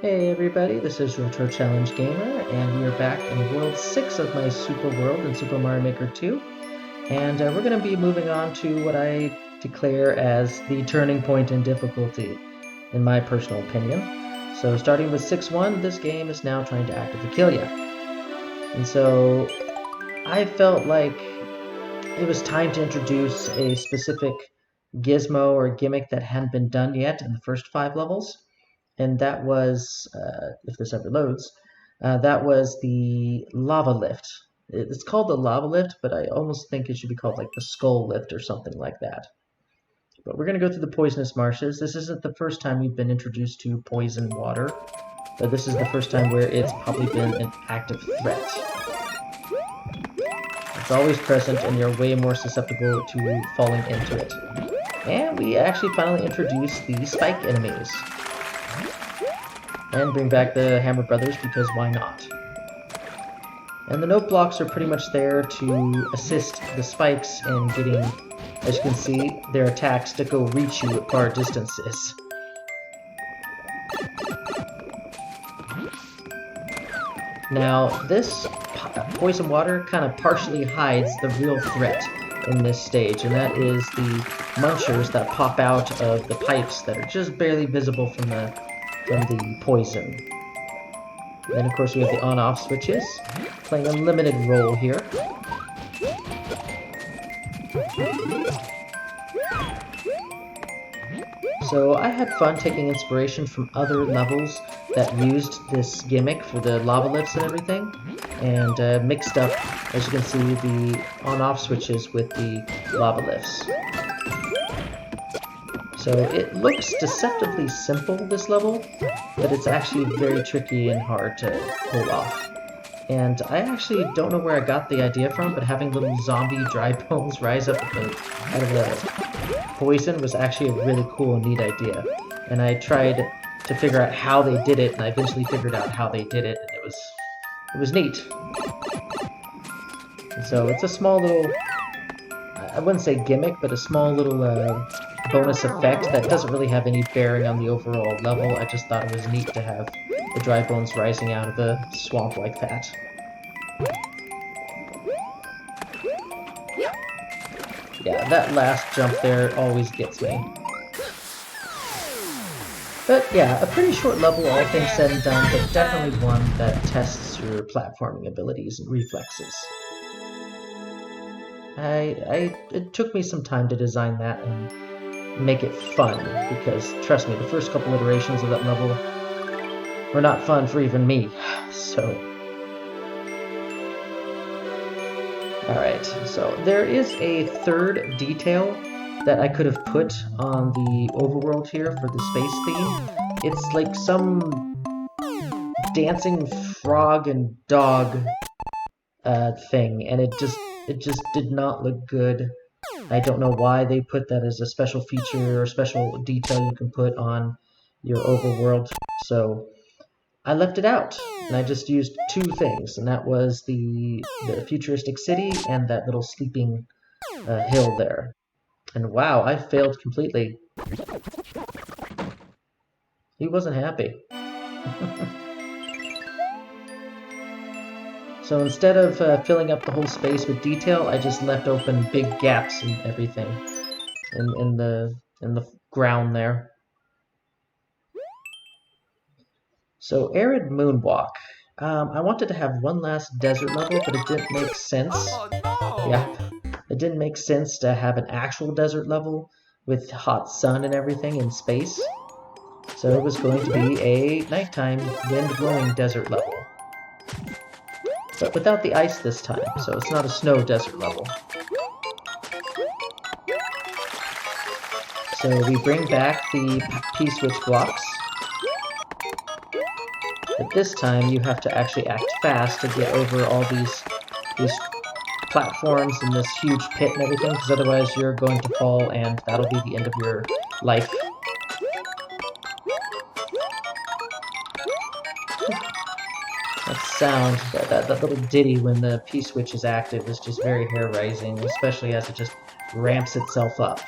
Hey everybody, this is Retro Challenge Gamer, and we are back in World 6 of my Super World in Super Mario Maker 2. And we're going to be moving on to what I declare as the turning point in difficulty, in my personal opinion. So starting with 6-1, this game is now trying to actively kill you. And so I felt like it was time to introduce a specific gizmo or gimmick that hadn't been done yet in the first 5 levels. And that was, if this ever loads, that was the lava lift. It's called the lava lift, but I almost think it should be called like the skull lift or something like that. But we're going to go through the poisonous marshes. This isn't the first time we've been introduced to poison water, but this is the first time where it's probably been an active threat. It's always present, and you're way more susceptible to falling into it. And we actually finally introduced the spike enemies. And bring back the Hammer Brothers, because why not? And the note blocks are pretty much there to assist the spikes in getting, as you can see, their attacks to go reach you at far distances. Now, this poison water kind of partially hides the real threat in this stage, and that is the munchers that pop out of the pipes that are just barely visible from the poison. Then of course we have the on-off switches, playing a limited role here. So I had fun taking inspiration from other levels that used this gimmick for the lava lifts and everything, and mixed up, as you can see, the on-off switches with the lava lifts. So it looks deceptively simple, this level, but it's actually very tricky and hard to pull off. And I actually don't know where I got the idea from, but having little zombie dry bones rise up out of the poison was actually a really cool and neat idea. And I tried to figure out how they did it, and I eventually figured out how they did it, and it was neat. And so it's a small little, I wouldn't say gimmick, but a small little bonus effect that doesn't really have any bearing on the overall level. I just thought it was neat to have the dry bones rising out of the swamp like that. Yeah, that last jump there always gets me. But yeah, a pretty short level, all things said and done, but definitely one that tests your platforming abilities and reflexes. It took me some time to design that and make it fun, because trust me, the first couple iterations of that level were not fun for even me. So alright, so there is a third detail that I could have put on the overworld here for the space theme. It's like some dancing frog and dog thing, and it just did not look good. I don't know why they put that as a special feature or special detail you can put on your overworld, so I left it out, and I just used two things, and that was the futuristic city and that little sleeping hill there. And wow, I failed completely. He wasn't happy. So instead of filling up the whole space with detail, I just left open big gaps in everything in the ground there. So Arid Moonwalk. I wanted to have one last desert level, but it didn't make sense. Yeah, it didn't make sense to have an actual desert level with hot sun and everything in space. So it was going to be a nighttime wind-blowing desert level. But without the ice this time, so it's not a snow desert level. So we bring back the P-switch blocks. But this time you have to actually act fast to get over all these platforms and this huge pit and everything, because otherwise you're going to fall and that'll be the end of your life. That sound, that little ditty when the P-switch is active is just very hair-raising, especially as it just ramps itself up.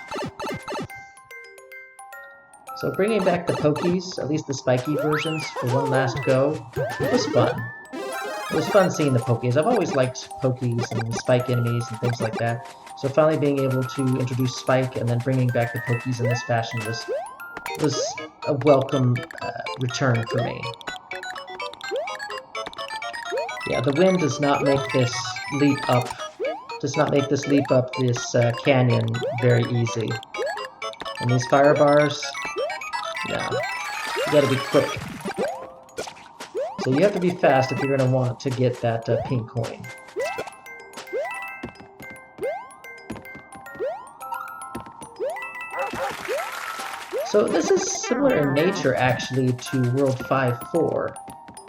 So bringing back the Pokies, at least the spiky versions, for one last go, was fun. It was fun seeing the Pokies. I've always liked Pokies and Spike enemies and things like that. So finally being able to introduce Spike and then bringing back the Pokies in this fashion was a welcome return for me. Yeah, the wind does not make this leap up this canyon very easy. And these fire bars, no, you gotta be quick. So you have to be fast if you're gonna want to get that pink coin. So this is similar in nature, actually, to World 5-4.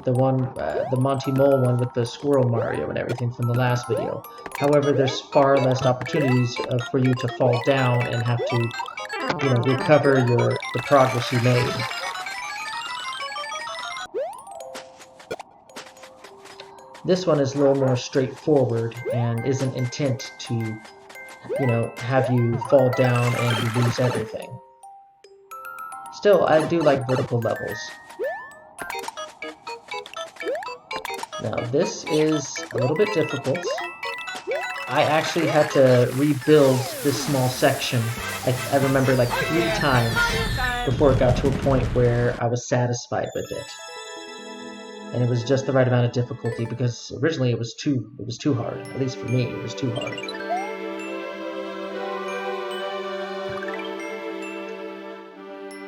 The one, the Monty Mole one with the Squirrel Mario and everything from the last video. However, there's far less opportunities for you to fall down and have to, you know, recover the progress you made. This one is a little more straightforward and isn't intent to, you know, have you fall down and you lose everything. Still, I do like vertical levels. Now, this is a little bit difficult. I actually had to rebuild this small section. I remember like 3 times before it got to a point where I was satisfied with it. And it was just the right amount of difficulty because originally it was too hard. At least for me, it was too hard.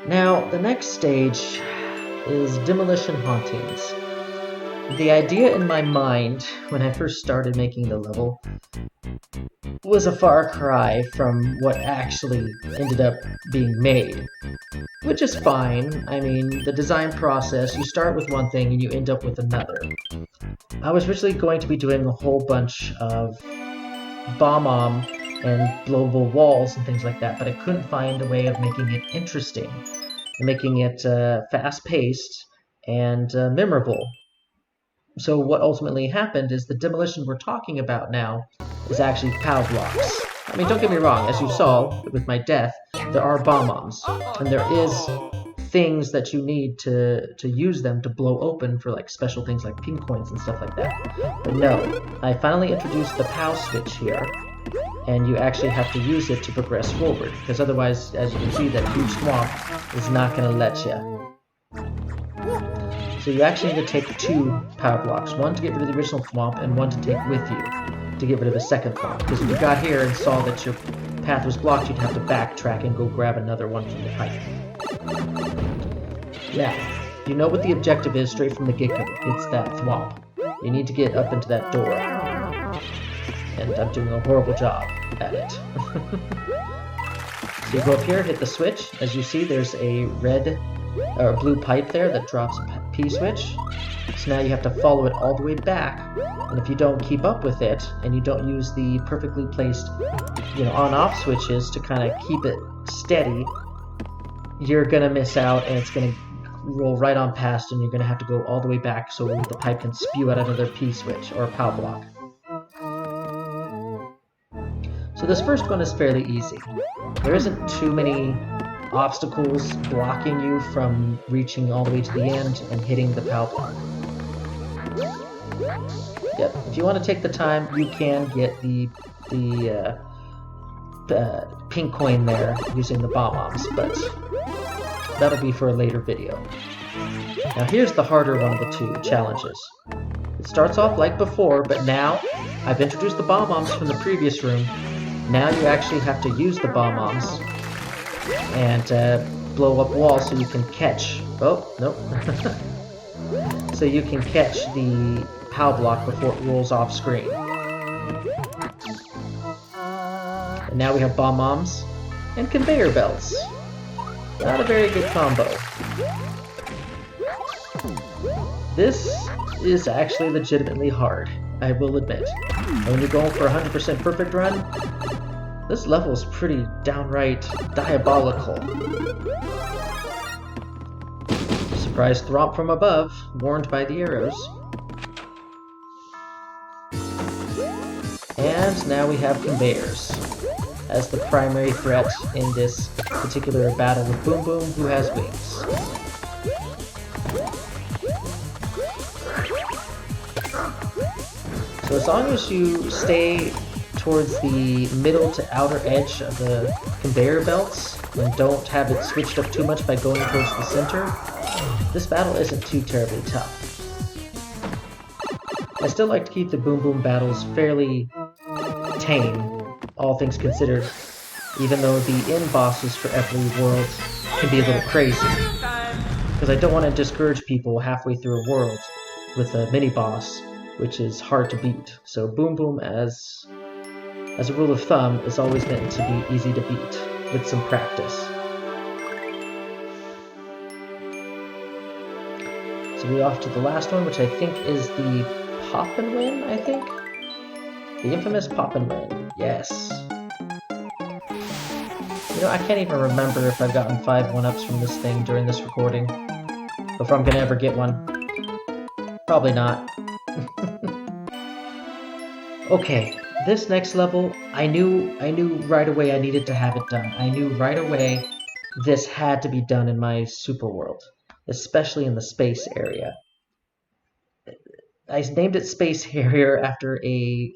Now, the next stage is Demolition Hauntings. The idea in my mind, when I first started making the level, was a far cry from what actually ended up being made. Which is fine. I mean, the design process, you start with one thing and you end up with another. I was originally going to be doing a whole bunch of bomb and blowable walls and things like that, but I couldn't find a way of making it interesting, and making it fast-paced and memorable. So what ultimately happened is the demolition we're talking about now is actually POW blocks. I mean, don't get me wrong, as you saw with my death, there are bomb-oms, and there is things that you need to use them to blow open for like special things like pink coins and stuff like that. But no, I finally introduced the POW switch here, and you actually have to use it to progress forward, because otherwise, as you can see, that huge swamp is not going to let you. So you actually need to take 2 power blocks, one to get rid of the original swamp and one to take with you to get rid of the second swamp. Because if you got here and saw that your path was blocked, you'd have to backtrack and go grab another one from the pipe. Now, you know what the objective is straight from the get-go. It's that swamp. You need to get up into that door. And I'm doing a horrible job at it. So you go up here, hit the switch. As you see, there's a red or blue pipe there that drops a P switch. So now you have to follow it all the way back, and if you don't keep up with it and you don't use the perfectly placed, you know, on-off switches to kind of keep it steady, you're gonna miss out and it's gonna roll right on past, and you're gonna have to go all the way back so the pipe can spew out another P switch or a POW block. So this first one is fairly easy. There isn't too many obstacles blocking you from reaching all the way to the end and hitting the POW block. Yep, if you want to take the time, you can get the pink coin there using the bomb-oms, but that'll be for a later video. Now here's the harder one of the 2 challenges. It starts off like before, but now I've introduced the bomb-oms from the previous room. Now you actually have to use the bomb-oms and blow up walls so you can catch... Oh, nope. So you can catch the POW block before it rolls off screen. And now we have bomb-oms and conveyor belts. Not a very good combo. This is actually legitimately hard, I will admit. And when you're going for a 100% perfect run, this level is pretty downright diabolical. Surprise thwomp from above, warned by the arrows. And now we have conveyors. as the primary threat in this particular battle with Boom Boom, who has wings. So as long as you stay towards the middle to outer edge of the conveyor belts and don't have it switched up too much by going towards the center, this battle isn't too terribly tough. I still like to keep the Boom Boom battles fairly tame, all things considered, even though the end bosses for every world can be a little crazy, because I don't want to discourage people halfway through a world with a mini-boss, which is hard to beat. So Boom Boom, as a rule of thumb, is always meant to be easy to beat, with some practice. So we're off to the last one, which I think is the Pop and Win, I think? The infamous Pop and Win, yes. You know, I can't even remember if I've gotten 5 1-ups from this thing during this recording. Before I'm gonna ever get one. Probably not. Okay, this next level, I knew right away I needed to have it done. I knew right away this had to be done in my super world, especially in the space area. I named it Space Harrier after a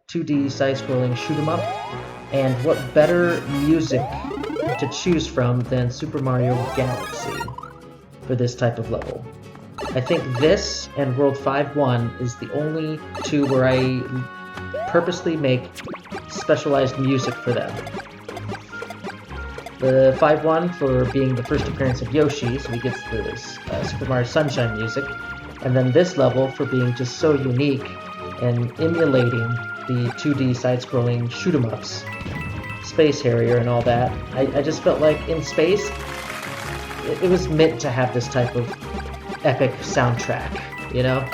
2D side-scrolling shoot-'em-up, and what better music to choose from than Super Mario Galaxy for this type of level. I think this and World 5-1 is the only two where I purposely make specialized music for them. The 5-1 for being the first appearance of Yoshi, so he gets the Super Mario Sunshine music, and then this level for being just so unique and emulating the 2D side-scrolling shoot-'em-ups, Space Harrier and all that. I just felt like in space, it was meant to have this type of epic soundtrack, you know?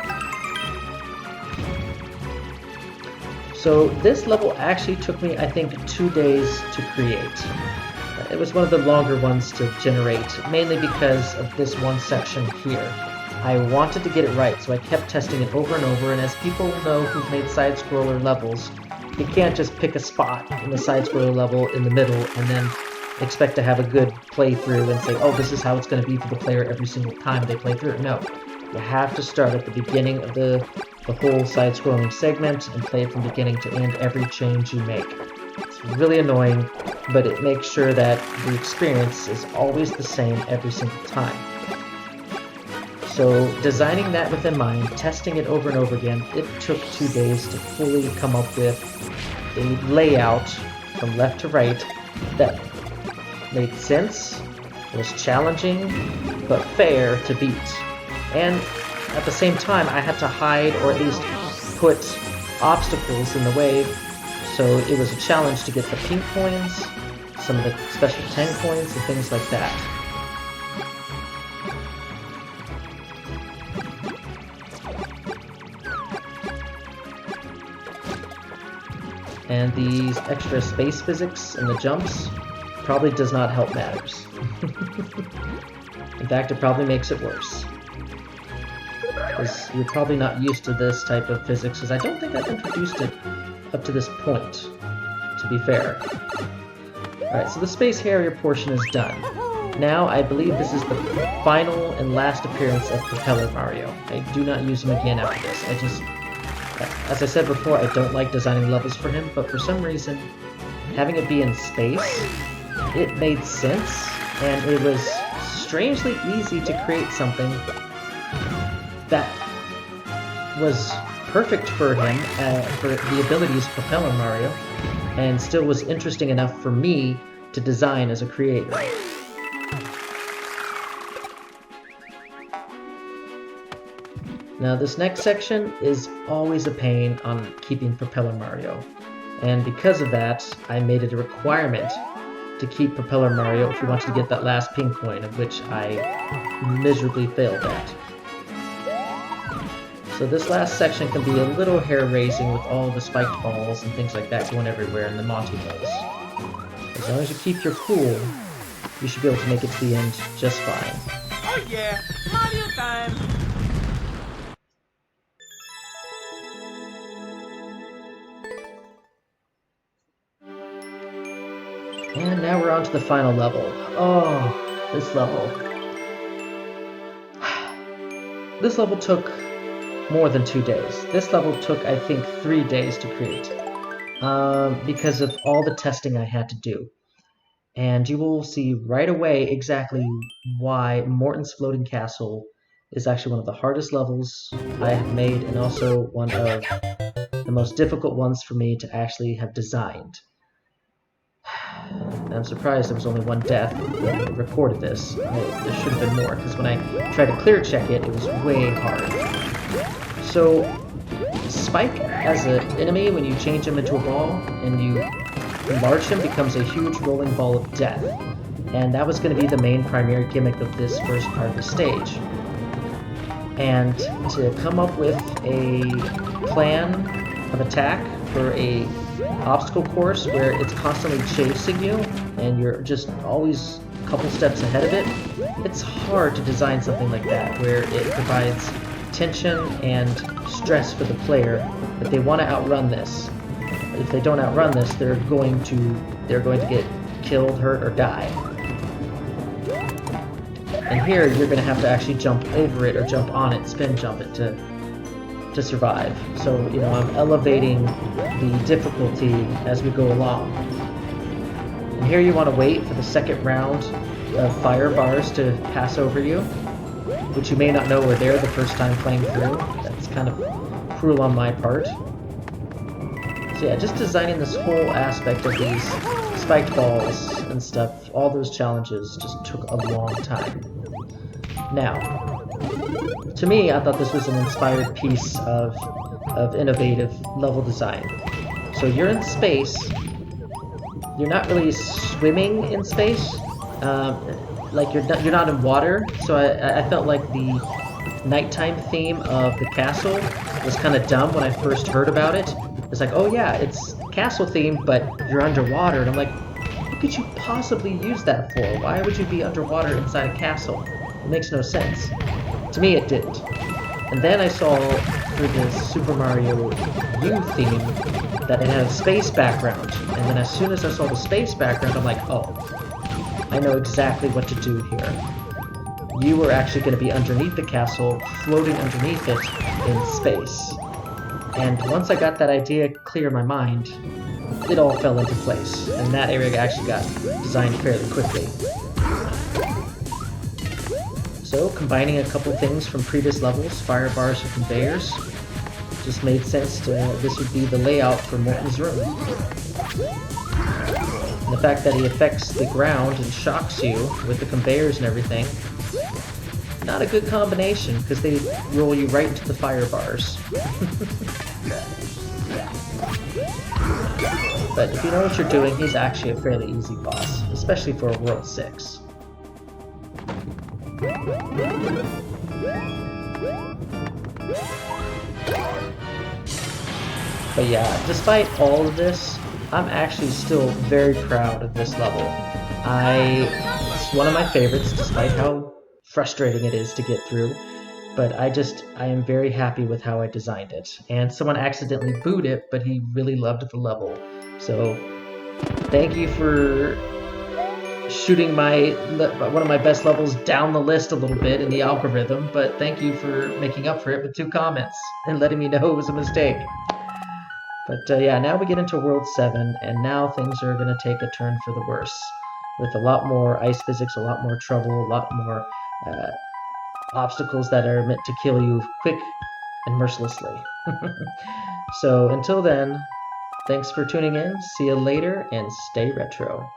So this level actually took me, I think, 2 days to create. It was one of the longer ones to generate, mainly because of this one section here. I wanted to get it right, so I kept testing it over and over, and as people know who've made side-scroller levels, you can't just pick a spot in the side-scroller level in the middle and then expect to have a good playthrough and say, oh, this is how it's going to be for the player every single time they play through it. No, you have to start at the beginning of the whole side-scrolling segment and play it from beginning to end every change you make. It's really annoying, but it makes sure that the experience is always the same every single time. So designing that with in mind, testing it over and over again, it took 2 days to fully come up with a layout from left to right that made sense, was challenging, but fair to beat. And at the same time, I had to hide or at least put obstacles in the way, so it was a challenge to get the pink coins, some of the special 10 coins, and things like that. And these extra space physics and the jumps probably does not help matters. In fact, it probably makes it worse. Because you're probably not used to this type of physics, because I don't think I've introduced it up to this point, to be fair. Alright, so the Space Harrier portion is done. Now, I believe this is the final and last appearance of Propeller Mario. I do not use him again after this. As I said before, I don't like designing levels for him, but for some reason, having it be in space, it made sense, and it was strangely easy to create something that was perfect for him, for the abilities of Propeller Mario, and still was interesting enough for me to design as a creator. Now this next section is always a pain on keeping Propeller Mario, and because of that, I made it a requirement to keep Propeller Mario if you wanted to get that last pink coin, of which I miserably failed at. So this last section can be a little hair-raising with all the spiked balls and things like that going everywhere in the Monty Balls. As long as you keep your cool, you should be able to make it to the end just fine. Oh yeah, Mario time! And now we're on to the final level. Oh, this level. This level took more than 2 days. This level took, I think, 3 days to create. Because of all the testing I had to do. And you will see right away exactly why Morten's Floating Castle is actually one of the hardest levels I have made, and also one of the most difficult ones for me to actually have designed. I'm surprised there was only one death when I recorded this. There should have been more, because when I tried to clear check it, it was way hard. So, Spike as an enemy, when you change him into a ball and you enlarge him, becomes a huge rolling ball of death. And that was going to be the main primary gimmick of this first part of the stage. And to come up with a plan of attack for a obstacle course where it's constantly chasing you and you're just always a couple steps ahead of it, it's hard to design something like that where it provides tension and stress for the player that they want to outrun this. If they don't outrun this, they're going to get killed, hurt, or die. And here, you're going to have to actually jump over it or jump on it, spin jump it to survive. So, you know, I'm elevating the difficulty as we go along. And here you want to wait for the second round of fire bars to pass over you, which you may not know were there the first time playing through. That's kind of cruel on my part. So yeah, just designing this whole aspect of these spiked balls and stuff, all those challenges just took a long time. Now, to me, I thought this was an inspired piece of innovative level design. So you're in space, you're not really swimming in space, like you're not in water, so I felt like the nighttime theme of the castle was kind of dumb when I first heard about it. It's like, oh yeah, it's castle themed, but you're underwater, and I'm like, what could you possibly use that for? Why would you be underwater inside a castle? It makes no sense. To me, it didn't. And then I saw through the Super Mario U theme that it had a space background, and then as soon as I saw the space background, I'm like, oh, I know exactly what to do here. You were actually going to be underneath the castle, floating underneath it in space. And once I got that idea clear in my mind, it all fell into place, and that area actually got designed fairly quickly. So, combining a couple things from previous levels, fire bars and conveyors, just made sense to this would be the layout for Morten's room. And the fact that he affects the ground and shocks you with the conveyors and everything, not a good combination, because they roll you right into the fire bars. But if you know what you're doing, he's actually a fairly easy boss, especially for a World 6. But yeah, despite all of this, I'm actually still very proud of this level. It's one of my favorites, despite how frustrating it is to get through. But I am very happy with how I designed it. And someone accidentally booed it, but he really loved the level. So, thank you for shooting one of my best levels down the list a little bit in the algorithm, but thank you for making up for it with 2 comments and letting me know it was a mistake. But yeah, now we get into World 7, and now things are going to take a turn for the worse, with a lot more ice physics, a lot more trouble, a lot more obstacles that are meant to kill you quick and mercilessly. So until then, thanks for tuning in, see you later, and stay retro.